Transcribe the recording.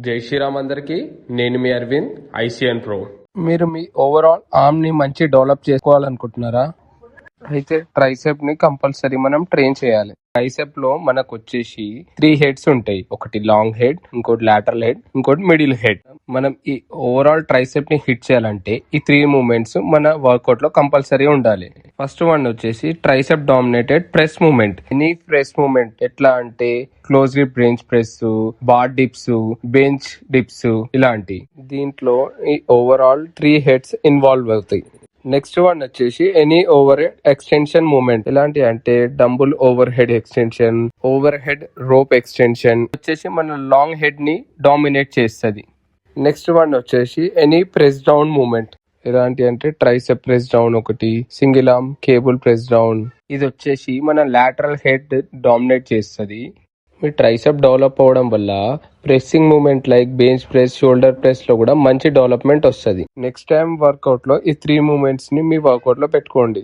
జై శ్రీరామ్ అందరికి. నేను మీ అరవింద్, ఐసిఎన్ ప్రో. మీరు మీ ఓవరాల్ ఆర్మ్ ని మంచి డెవలప్ చేసుకోవాలనుకుంటున్నారా? అయితే ట్రైసెప్ ని కంపల్సరీ మనం ట్రైన్ చేయాలి. ట్రైసెప్ లో మనకు వచ్చేసి 3 హెడ్స్ ఉంటాయి. ఒకటి లాంగ్ హెడ్, ఇంకోటి లాటరల్ హెడ్, ఇంకోటి మిడిల్ హెడ్. మనం ఈ ఓవరాల్ ట్రైసెప్ ని హిట్ చేయాలంటే ఈ 3 మూవ్మెంట్స్ మన వర్కౌట్ లో కంపల్సరీ ఉండాలి. ఫస్ట్ వన్ వచ్చేసి tricep dominated press movement. Any press movement ఎట్లా అంటే close grip bench press, bar dips, bench dips ఇలాంటి. దీంట్లో ఈ ఓవరాల్ 3 హెడ్స్ ఇన్వాల్వ్ అవుతాయి. నెక్స్ట్ వన్ వచ్చేసి any over head extension movement. ఎలాంటి అంటే dumbbell over head extension, over head rope extension వచ్చేసి మన లాంగ్ హెడ్ ని డామినేట్ చేస్తుంది. నెక్స్ట్ వన్ వచ్చేసి ఎనీ ప్రెస్ డౌన్ మూవ్మెంట్. ఎలాంటి అంటే ట్రైసెప్ ప్రెస్ డౌన్ ఒకటి, single arm cable press down. ఇది వచ్చేసి మన లాటరల్ హెడ్ డామినేట్ చేస్తుంది. మీ ట్రైసెప్ డెవలప్ అవడం వల్ల pressing movement like bench press, shoulder press లో కూడా మంచి డెవలప్మెంట్ వస్తుంది. నెక్స్ట్ టైం వర్కౌట్ లో ఈ 3 మూవ్మెంట్స్ ని మీ వర్కౌట్ లో పెట్టుకోండి.